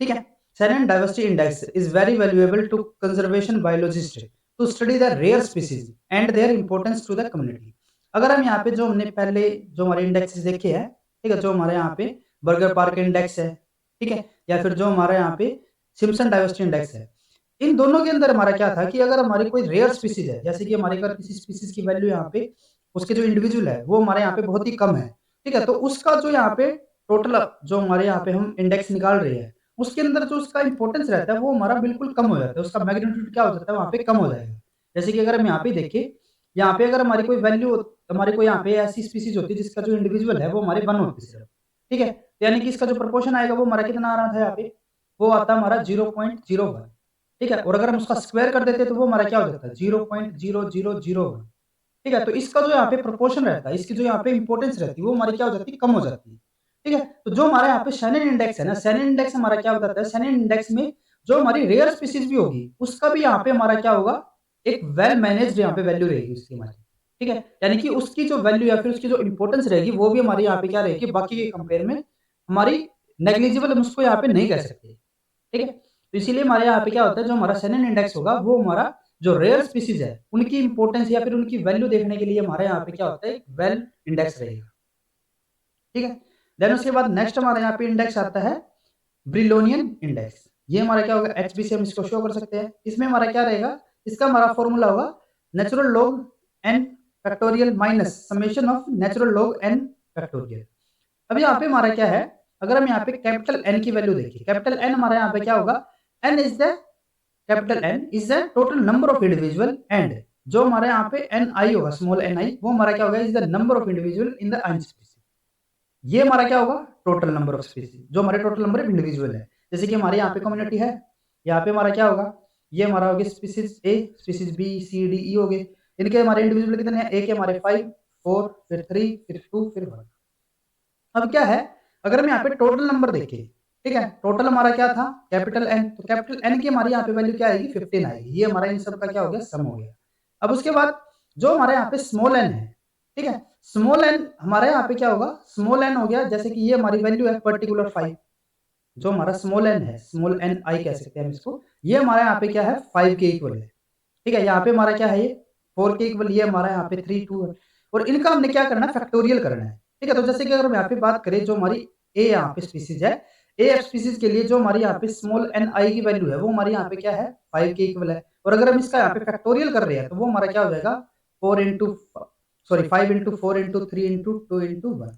ठीक है। Shannon diversity index is very valuable to conservation biologist to study the rare species and their importance to the community. अगर हम यहाँ पे जो हमने पहले जो हमारे इंडेक्सेस देखे हैं, ठीक है, जो हमारे यहाँ पे बर्गर पार्क इंडेक्स है, ठीक है, या फिर जो हमारे यहाँ पे सिम्पसन डाइवर्सिटी इंडेक्स है, इन दोनों के अंदर हमारा क्या था कि अगर हमारी कोई रेयर स्पीसीज है, जैसे कि हमारे अगर किसी स्पीसीज की वैल्यू यहाँ पे उसके जो इंडिविजुअल है वो हमारे यहाँ पे बहुत ही कम है, ठीक है, तो उसका जो यहाँ पे टोटल जो हमारे यहाँ पे हम इंडेक्स निकाल रहे हैं उसके अंदर जो उसका इंपॉर्टेंस रहता है वो हमारा बिल्कुल कम हो जाता है, उसका मैग्नीट्यूड क्या हो जाता है वहाँ पे कम हो जाएगा। जैसे कि अगर हम यहाँ पे देखें, यहाँ पे अगर हमारी कोई वैल्यू हमारी कोई यहाँ पे ऐसी स्पीसीज होती है जिसका जो इंडिविजुअल है वो हमारे 1 होती है सिर्फ, ठीक है, तो यानी कि इसका जो प्रोपोर्शन आएगा वो हमारा कितना आ रहा था यहाँ पे, वो आता है हमारा 0.01, ठीक है, और अगर हम उसका स्क्वायर कर देते तो वो हमारा क्या हो जाता है 0.0001, ठीक है। तो इसका जो यहाँ पे प्रोपोर्शन रहता है, इसकी जो यहाँ पे इंपॉर्टेंस रहती है वो हमारी क्या हो जाती है कम हो जाती है, ठीक है। तो जो हमारे यहाँ पे शैनन इंडेक्स है ना, शैनन इंडेक्स हमारा क्या बताता है, शैनन इंडेक्स में जो हमारी रेयर स्पीसीज भी होगी उसका भी यहाँ पे हमारा क्या होगा, एक वेल मैनेज्ड यहाँ पे वैल्यू रहेगी उसकी हमारी, ठीक है, यानी कि उसकी जो वैल्यू या फिर उसकी जो इंपॉर्टेंस रहेगी वो भी हमारी यहाँ पे क्या रहेगी बाकी के कंपेयर में हमारी नेग्लिजिबल, हम उसको यहाँ पे नहीं कह सकते, ठीक है। तो इसीलिए हमारे यहाँ पे क्या होता है जो हमारा शैनन इंडेक्स होगा वो हमारा जो रेयर स्पीसीज है उनकी इंपॉर्टेंस या फिर उनकी वैल्यू देखने के लिए हमारे यहाँ पे क्या होता है वेल इंडेक्स रहेगा, ठीक है। देन उसके बाद नेक्स्ट हमारे यहाँ पे इंडेक्स आता है ब्रिलोनियन इंडेक्स। ये हमारा क्या होगा एचबी से हम इसको शो कर सकते हैं। इसमें हमारा क्या रहेगा, इसका हमारा फॉर्मूला होगा natural log N factorial minus summation of natural log N factorial. अब यहाँ पे हमारा क्या है, अगर हम यहाँ पे कैपिटल एन की वैल्यू देखिए, कैपिटल एन हमारे यहाँ पे क्या होगा, N is the capital N is the total number of individual and जो हमारे यहाँ पे एन आई होगा स्मॉल एन आई वो हमारा क्या होगा is the number of individual in the आइन स्पीसीज। ये हमारा क्या होगा टोटल नंबर ऑफ स्पीसीज, जो हमारे टोटल नंबर ऑफ इंडिविजुअल है। जैसे कि हमारे यहाँ पे कम्युनिटी है, यहाँ पे हमारा क्या होगा, ये हमारा हो गया species A, species B C D E हो गए, इनके हमारे इंडिविजुअल कितने हैं, ए के हमारे 5 4 फिर 3 फिर 2 फिर 1। अब क्या है, अगर हम यहाँ पे टोटल नंबर देखें, ठीक है, टोटल हमारा क्या था कैपिटल एन, तो कैपिटल एन की हमारी यहाँ पे वैल्यू क्या आएगी 15 आएगी, ये हमारा इन सब का क्या हो गया सम हो गया। अब उसके बाद जो हमारे यहाँ पे स्मॉल एन है, ठीक है, स्मॉल एन हमारे यहाँ पे क्या होगा, स्मॉल एन हो गया, जैसे कि ये हमारी वैल्यू है पर्टिकुलर 5, जो हमारा स्मॉल एन है स्मॉल एन आई कह सकते हैं हम इसको, ये हमारे यहाँ पे क्या है 5 के इक्वल है, ठीक है, यहाँ पे हमारा क्या है ये 4 के इक्वल, ये हमारा यहाँ पे 3 2 है, और इनका हमने क्या करना है फैक्टोरियल करना है, ठीक है। तो जैसे कि अगर हम यहाँ पे बात करें जो हमारी ए यहाँ पे स्पीसीज है, ए एफ स्पीसीज के लिए जो हमारी यहाँ पे स्मॉल एन आई की वैल्यू है वो हमारी यहाँ पे क्या है 5 के इक्वल है, और अगर हम इसका यहाँ पे फैक्टोरियल कर रहे हैं तो वो हमारा क्या हो जाएगा 4 into sorry 5 into 4 into 3 into 2 into 1,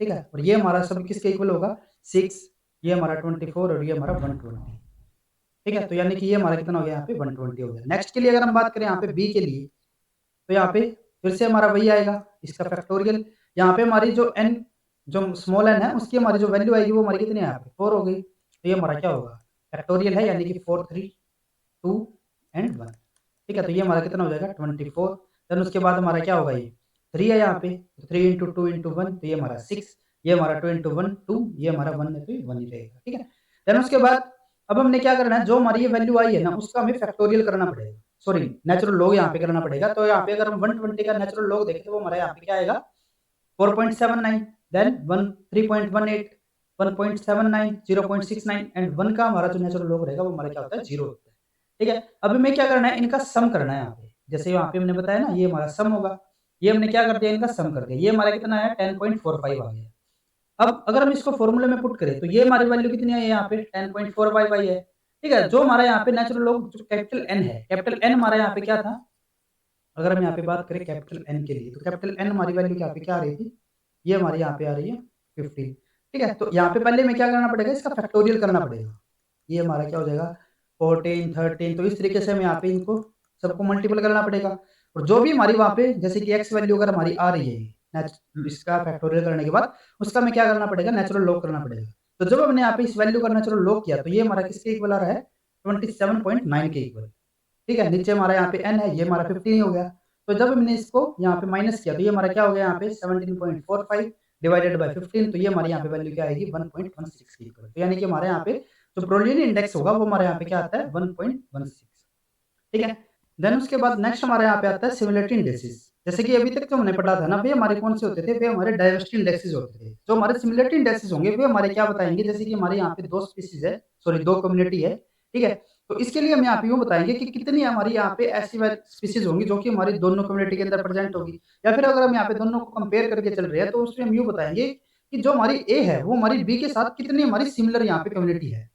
ठीक है, और ये हमारा सब किसके इक्वल होगा 6, ये हमारा 24 और ये हमारा 120, ठीक है। तो यानी कि ये हमारा कितना हो गया यहाँ पे 120 हो गया। नेक्स्ट के लिए अगर हम बात करें यहाँ पे बी के लिए, तो यहाँ पे फिर से हमारा वही आएगा इसका फैक्टोरियल, यहाँ पे हमारी जो एन जो स्मॉल एन है उसकी हमारी जो वैल्यू आएगी वो हमारी कितनी है यहाँ पे 4 हो गई, तो ये हमारा क्या होगा फैक्टोरियल है यानी कि 4 3 2 एंड 1, ठीक है, तो ये हमारा कितना हो जाएगा 24। देन उसके बाद हमारा क्या होगा ये 3 है यहाँ पे, 3 इंटू 2 इंटू 1 तो ये हमारा 6, ये हमारा 2 इंटू 1 2, ये हमारा 1 है तो ये 1 ही रहेगा, ठीक है। देन उसके बाद अब हमने क्या करना है, जो हमारी ये वैल्यू आई है ना उसका हमें फैक्टोरियल करना पड़ेगा, सॉरी नेचुरल लॉग यहाँ पे करना पड़ेगा। तो यहाँ पे अगर हम 120 का नेचुरल लॉग देखें तो वो हमारा यहाँ पे क्या आएगा 4.79, देन 3.18 1.79 0.69 एंड 1 का हमारा जो नेचुरल लॉग रहेगा वो हमारा क्या होता है 0 होता है, ठीक है। अभी हमें क्या करना है इनका सम करना है यहाँ पे, जैसे यहाँ पे हमने बताया ना ये हमारा सम होगा, ये हमने क्या कर दिया इनका सम कर दिया, ये हमारा कितना है 10.45 आ गया। अब अगर हम इसको फॉर्मूले में पुट करें तो ये हमारी वैल्यू कितनी है यहाँ पे 10.45 आई है, ठीक है। जो हमारा यहाँ पे नेचुरल लॉग जो कैपिटल एन है, कैपिटल एन हमारा यहाँ पे क्या था, अगर हम यहाँ पे बात करें कैपिटल एन के लिए तो कैपिटल एन हमारी वैल्यू यहाँ पे क्या आ रही थी, ये हमारी यहाँ पे आ रही है 15, ठीक है। तो यहाँ पे पहले में क्या करना पड़ेगा इसका फैक्टोरियल करना पड़ेगा, ये हमारा क्या हो जाएगा 14 13, तो इस तरीके से हमें यहाँ पे इनको सबको मल्टीपल करना पड़ेगा, और जो भी हमारी वहाँ पे जैसे कि एक्स वैल्यू अगर हमारी आ रही है इसका फैक्टोरियल करने के बाद उसका हमें क्या करना पड़ेगा नेचुरल लॉग करना पड़ेगा। तो जब हमने यहाँ पे इस वैल्यू का नेचुरल लॉग किया तो ये हमारा किसके इक्वल आ रहा है 27.9 के इक्वल, ठीक है। नीचे हमारा यहाँ पे n है ये हमारा 15 हो गया, तो जब हमने इसको यहाँ पे माइनस किया तो ये हमारा क्या हो गया यहाँ पे 17.45 डिवाइडेड बाय 15, तो ये हमारे यहाँ पे वैल्यू क्या आएगी 1.16 की इक्वल। तो यानी कि हमारे यहाँ पे जो ब्रोलियन इंडेक्स होगा वो हमारे यहाँ पे क्या आता है 1.16। ठीक है, देन उसके बाद नेक्स्ट हमारे यहाँ पे आता है सिमिलरिटी इंडेक्सेस। जैसे कि अभी तक जो हमने पढ़ा था ना, वे हमारे कौन से होते थे, वे हमारे डाइवर्सिटी इंडेक्सेस होते थे। जो हमारे सिमिलरिटी इंडेक्सेस होंगे वे हमारे क्या बताएंगे, जैसे कि हमारे यहाँ पे दो स्पीसीज है, सॉरी दो कम्युनिटी है। ठीक है, तो इसके लिए हम यहाँ पे यूँ बताएंगे कि कितनी हमारी यहाँ पे ऐसी स्पीसीज होंगी जो कि हमारी दोनों कम्युनिटी के अंदर प्रेजेंट होगी। या फिर अगर हम यहाँ पे दोनों को कंपेयर करके चल रहे हैं तो उसमें हम यूँ बताएंगे कि जो हमारी ए है वो हमारी बी के साथ कितनी हमारी सिमिलर यहाँ पे कम्युनिटी है।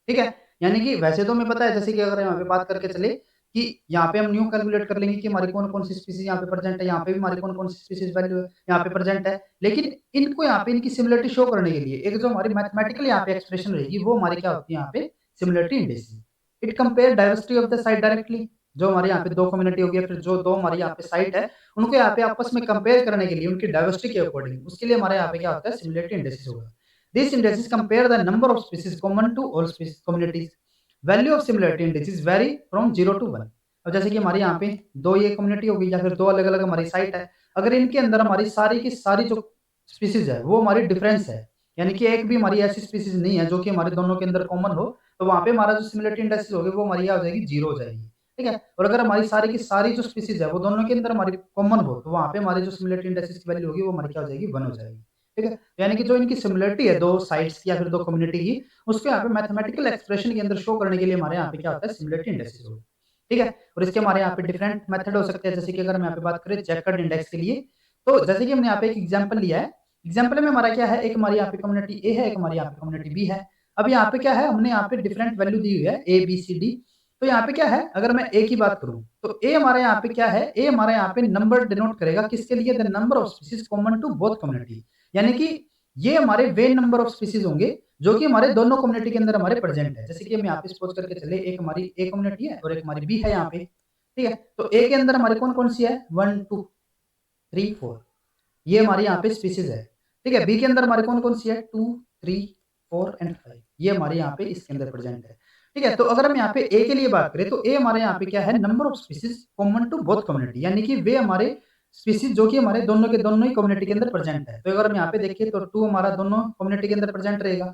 ठीक है, यानी कि वैसे तो हमें पता है, जैसे कि अगर यहाँ पे बात करके चले कि यहाँ पे हम न्यू कैलकुलेट कर लेंगे कि हमारी कौन कौन सी स्पीसीज यहाँ पे प्रेजेंट है, यहाँ पे भी हमारी कौन कौन सी स्पीसीज वैल्यू यहाँ पे प्रेजेंट है। लेकिन इनको यहाँ पे इनकी सिमिलरिटी शो करने के लिए एक जो हमारी मैथमेटिकल यहाँ पे एक्सप्रेशन रहेगी वो हमारी क्या होती है यहाँ पे similarity index. It compare diversity of the site directly. जो हमारे यहाँ पे दो कम्युनिटी होगी, फिर जो दो हमारी यहाँ पे साइट है उनको यहाँ पे आपस में कंपेयर करने के लिए उनकी डाइवर्सिटी के अकॉर्डिंग, उसके लिए हमारे यहाँ पे क्या होता है सिमिलरिटी इंडेक्स होगा। This index compare the number of species common to all species communities. Value of similarity index vary from 0 to 1। अब जैसे कि हमारे यहाँ पे दो ये कम्युनिटी होगी या फिर दो अलग अलग हमारी साइट है, अगर इनके अंदर हमारी सारी की सारी जो स्पीसीज है वो हमारी डिफरेंस है, यानी कि एक भी हमारी ऐसी स्पीसीज नहीं है जो कि हमारे दोनों के अंदर कॉमन हो, तो वहाँ पे हमारा जो सिमिलरिटी इंडेक्स होगी वो हमारी क्या हो जाएगी 0 हो जाएगी। ठीक है, और अगर हमारी सारी की सारी जो स्पीसीज है वो दोनों के अंदर हमारी कॉमन हो तो वहाँ पे हमारी जो सिमिलरिटी इंडेक्स की वैल्यू होगी वो हमारी क्या हो जाएगी 1 हो जाएगी। ठीक है, यानी कि जो इनकी सिमिलरिटी है दो साइट्स की या फिर दो कम्युनिटी की, उसको यहाँ पे मैथमेटिकल एक्सप्रेशन के अंदर शो करने के लिए हमारे यहाँ पे क्या होता है सिमिलरिटी इंडेक्स होगा। ठीक है, और इसके हमारे यहाँ पे डिफरेंट मेथड हो सकते हैं, जैसे कि अगर हम यहाँ पे बात करें चेकर्ड इंडेक्स के लिए, तो जैसे कि हमने यहाँ पे एक एग्जांपल लिया है। एग्जांपल में हमारा क्या है, एक हमारी यहाँ पे कम्युनिटी ए है, एक हमारी यहाँ पे कम्युनिटी बी है। अब यहाँ पे क्या है, हमने यहाँ पे डिफरेंट वैल्यू दी हुई है ए बी सी डी। तो यहाँ पे क्या है, अगर मैं ए की बात करूँ तो ए हमारे यहाँ पे क्या है, ए हमारे यहाँ पे नंबर डिनोट करेगा किसके लिए, the number of species common to both community. यानी कि ये हमारे वे नंबर ऑफ स्पीसीज होंगे जो कि हमारे दोनों कम्युनिटी के अंदर हमारे प्रेजेंट है। जैसे कि हम यहाँ पे सपोज करके चले एक हमारी ए कम्युनिटी है और एक हमारी बी है यहाँ पे। ठीक है, तो ए के अंदर हमारे कौन कौन सी है 1 2 3 4, ये हमारी यहाँ पे स्पीसीज है। ठीक है, बी के अंदर हमारे कौन कौन सी है 2 3 4 एंड 5, ये हमारे यहाँ पे इसके अंदर प्रेजेंट है। ठीक है, तो अगर हम यहाँ पे ए के लिए बात करें तो ए हमारे यहाँ पे क्या है number of species common to both community, यानी कि वे हमारे स्पीसीज जो कि हमारे दोनों के दोनों ही कम्युनिटी के अंदर प्रेजेंट है। तो अगर हम यहाँ पे देखिए तो 2 हमारा दोनों कम्युनिटी के अंदर प्रेजेंट रहेगा।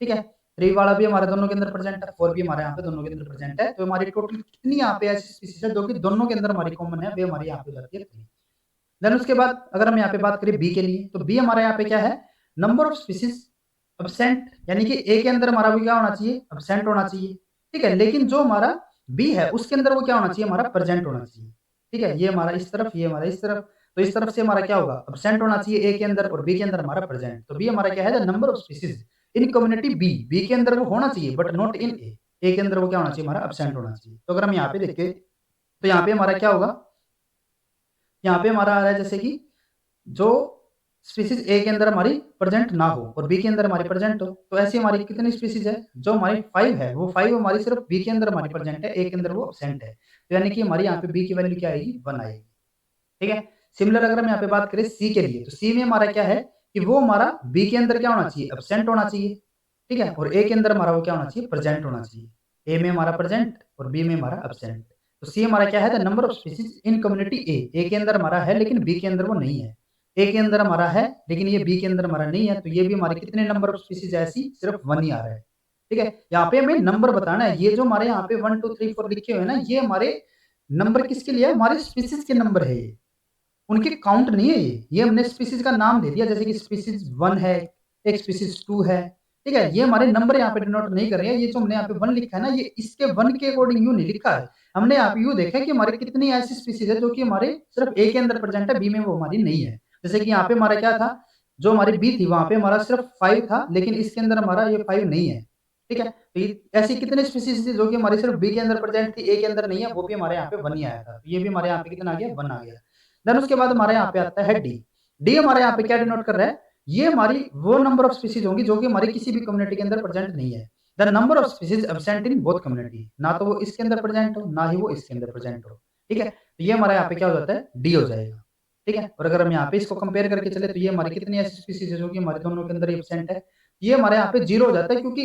ठीक है, 3 वाला भी हमारे दोनों के अंदर प्रेजेंट है, 4 भी हमारे यहाँ पे दोनों के अंदर प्रेजेंट है। तो हमारी टोटल कितनी यहाँ पे ऐसी स्पीसीज है जो कि दोनों के अंदर हमारी कॉमन है, वे हमारी यहाँ पे हो जाती है 3। देन उसके बाद अगर हम यहाँ पे बात करें बी के लिए, तो बी हमारे यहाँ पे क्या है नंबर ऑफ स्पीसीज अब्सेंट, यानी कि ए के अंदर हमारा भी क्या होना चाहिए अब्सेंट होना चाहिए। ठीक है, लेकिन जो हमारा बी है उसके अंदर वो क्या होना चाहिए हमारा प्रेजेंट होना चाहिए। ठीक है, ये हमारा इस तरफ, ये हमारा इस तरफ, तो इस तरफ से हमारा क्या होगा अब्सेंट होना चाहिए ए के अंदर और बी के अंदर हमारा प्रेजेंट। तो बी हमारा क्या है the number of species in community B, B के अंदर वो होना चाहिए but not in A, A के अंदर वो क्या होना चाहिए हमारा अब्सेंट होना चाहिए। तो अगर हम यहाँ पे देखें तो यहाँ पे हमारा क्या होगा, यहाँ पे हमारा आ रहा है जैसे कि जो स्पीसीज ए के अंदर हमारी प्रेजेंट ना हो और बी के अंदर हमारी प्रेजेंट हो, तो ऐसी हमारी कितनी स्पीसीज है जो हमारी 5 है, वो 5 हमारी सिर्फ बी के अंदर हमारी प्रेजेंट है, ए के अंदर वो एब्सेंट है। तो यानी कि हमारी यहाँ पे बी की वैल्यू क्या आएगी 1 आएगी। ठीक है, सिमिलर अगर हम यहाँ पे बात करें सी के लिए, तो सी में हमारा क्या है कि वो हमारा बी के अंदर क्या होना चाहिए एब्सेंट होना चाहिए। ठीक है, और ए के अंदर हमारा वो क्या होना चाहिए प्रेजेंट होना चाहिए। ए में हमारा प्रेजेंट और बी में हमारा एब्सेंट। तो सी हमारा क्या है the number of species in community A, A के अंदर हमारा है लेकिन बी के अंदर वो नहीं है, ए के अंदर हमारा है लेकिन ये बी के अंदर हमारा नहीं है। तो ये भी हमारे कितने नंबर ऑफ स्पीसीज ऐसी सिर्फ 1 ही आ रहा है। ठीक है, यहाँ पे हमें नंबर बताना है, ये जो हमारे यहाँ पे 1 2 3 4 लिखे हुए हैं ना, ये हमारे नंबर किसके लिए है हमारे स्पीसीज के नंबर है, ये उनके काउंट नहीं है। ये हमने स्पीसीज का नाम दे दिया, जैसे कि स्पीसीज 1 है, एक स्पीसीज 2 है। ठीक है, ये हमारे नंबर यहाँ पे डिनोट नहीं कर रहे हैं, ये जो हमने यहाँ पे 1 लिखा है ना, ये इसके 1 के अकॉर्डिंग यूं नहीं लिखा है, हमने यहाँ पे यूं देखा है कि हमारे कितनी ऐसी स्पीसीज है जो कि हमारे सिर्फ ए के अंदर प्रेजेंट है, बी में वो हमारी नहीं है। जैसे कि यहाँ पे हमारा क्या था, जो हमारी बी थी वहां पे हमारा सिर्फ 5 था लेकिन इसके अंदर हमारा ये 5 नहीं है। ठीक है, तो ये ऐसी कितनी स्पीसीज थी जो कि हमारी सिर्फ बी के अंदर प्रेजेंट थी, ए के अंदर नहीं है, वो भी हमारे यहाँ पे 1 ही आया था। तो ये भी हमारे यहाँ पे कितना आ गया 1 आ गया। देन उसके बाद हमारे यहाँ पे आता है डी। डी हमारे यहाँ पे क्या डिनोट कर रहा है, ये हमारी वो नंबर ऑफ स्पीसीज होंगी जो कि हमारी किसी भी कम्युनिटी के अंदर प्रेजेंट नहीं है। The number of species absent in both community, ना तो वो इसके अंदर प्रेजेंट हो ना ही वो इसके अंदर प्रेजेंट हो। ठीक है, तो ये हमारे यहाँ पे क्या हो जाता है डी हो जाएगा। ठीक है, और अगर हम यहाँ पे इसको कंपेयर करके चले तो ये हमारी कितनी ऐसी स्पीसीज है जो कि हमारे दोनों के अंदर एब्सेंट है, ये हमारे यहाँ पे 0 हो जाता है, क्योंकि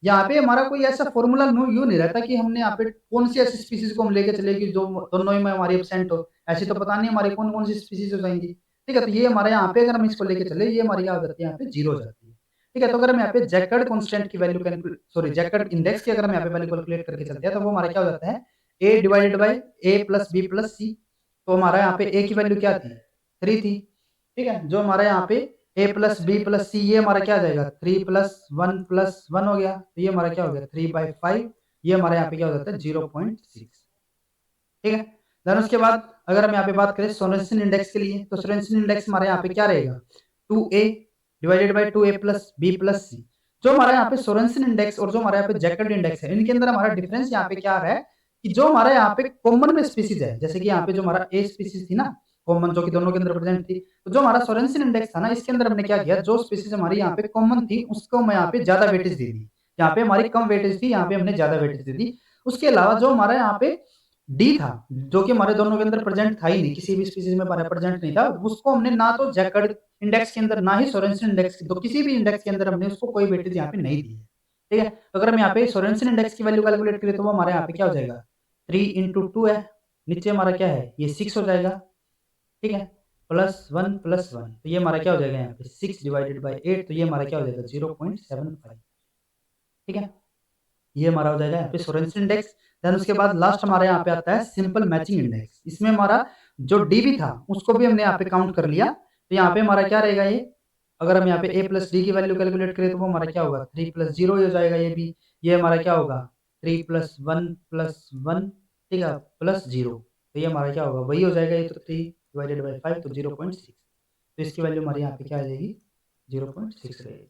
यहाँ पे हमारा कोई ऐसा फॉर्मूला यूँ नहीं रहता कि हमने यहाँ पे कौन सी ऐसी स्पीसीज को हम लेके चले कि जो दोनों ही में हमारी एब्सेंट हो, ऐसे तो पता नहीं हमारे कौन-कौन सी स्पीसीज हो जाएँगी। ठीक है, तो ये हमारे यहाँ पे अगर हम इसको लेके चले, ये हमारी क्या हो जाती है, यहाँ पे 0 हो जाती है। ठीक है, तो अगर हम यहाँ पे जैकब कांस्टेंट की वैल्यू जैकब इंडेक्स की अगर हम यहाँ पे वैल्यू कैलकुलेट करके चलते हैं, तो वो हमारा क्या हो जाता है, a divided by a plus b plus c। तो हमारा यहाँ पे a की वैल्यू क्या थी, 3 थी। ठीक है, जो हमारा यहाँ पे a plus b plus c, ये हमारा क्या आ जाएगा, 3 प्लस 1 हो गया। तो ये हमारा क्या हो गया, 3/5। ये हमारे यहाँ पे क्या हो जाता है, 0.6। ठीक है, देन उसके बाद अगर हम यहाँ पे बात करें सोरेनसन इंडेक्स के लिए, तो सोरेनसन इंडेक्स हमारे यहाँ पे क्या रहेगा, 2a divided by 2a plus b plus c। जो हमारा यहाँ पे सोरेनसन इंडेक्स और जो हमारे यहाँ पे जैकब इंडेक्स है, इनके अंदर हमारा डिफरेंस यहाँ पे क्या आ रहा है कि जो हमारे यहाँ पे कॉमन में स्पीसीज है, जैसे कि यहाँ पे जो हमारा ए स्पीसीज थी ना कॉमन, जो कि दोनों के अंदर प्रेजेंट थी, तो जो हमारा सोरेनसन इंडेक्स था ना, इसके अंदर हमने क्या किया, जो स्पीसीज हमारी यहाँ पे कॉमन थी उसको मैं यहाँ पे ज्यादा वेटेज दे दी। यहाँ पे हमारी कम वेटेज थी, यहाँ पे हमने ज्यादा वेटेज दे दी। उसके अलावा जो हमारा यहाँ पे डी था, जो कि हमारे दोनों के अंदर प्रेजेंट था ही नहीं, किसी भी स्पीसीज में हमारा प्रेजेंट नहीं था, उसको हमने ना तो जैकब इंडेक्स के अंदर ना ही सोरेनसन इंडेक्स, तो किसी भी इंडेक्स के अंदर हमने उसको कोई वेटेज यहाँ पे नहीं दी है। ठीक है, तो अगर हम यहाँ पे सोरेनसन इंडेक्स की वैल्यू कैलकुलेट करें, तो वो हमारे यहाँ पे क्या हो जाएगा, 3 इंटू 2 है, नीचे हमारा क्या है, ये 6 हो जाएगा। ठीक है, +1 +1, तो ये हमारा क्या हो जाएगा, यहाँ पे 6 डिवाइडेड बाई 8, तो ये हमारा क्या हो जाएगा, 0.75। ठीक है, ये हमारा हो जाएगा यहाँ पे सोरेनसन इंडेक्स। देन उसके बाद लास्ट हमारे यहाँ पे आता है सिंपल मैचिंग इंडेक्स। इसमें हमारा जो डीबी था उसको भी हमने यहाँ पे काउंट कर लिया, तो यहाँ पे हमारा क्या रहेगा, ये अगर हम यहाँ पे a प्लस डी की वैल्यू कैलकुलेट करें, तो वो हमारा क्या होगा, 3 + 0 हो जाएगा ये भी। ये हमारा क्या होगा, 3 + 1 + 1, ठीक है, +0, तो ये हमारा क्या होगा, वही हो जाएगा, ये तो 3 डिवाइडेड बाई 5, तो 0.6। तो इसकी वैल्यू हमारे यहाँ पे क्या आ जाएगी, 0.6 रहेगी।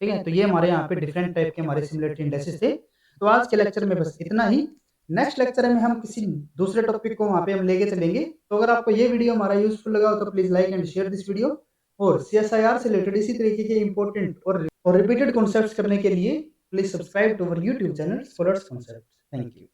ठीक है, तो ये हमारे यहाँ पे डिफरेंट टाइप के हमारे सिमुलेटरी इंडेक्सेस थे। तो आज के लेक्चर में बस इतना ही। नेक्स्ट लेक्चर में हम किसी दूसरे टॉपिक को वहाँ पे हम लेके चलेंगे। तो अगर आपको ये वीडियो हमारा यूजफुल लगा हो तो please like and share this video, और CSIR से रिलेटेड इसी तरीके के इंपॉर्टेंट और रिपीटेड कॉन्सेप्ट्स करने के लिए please subscribe to our YouTube channel scholars concept. Thank you.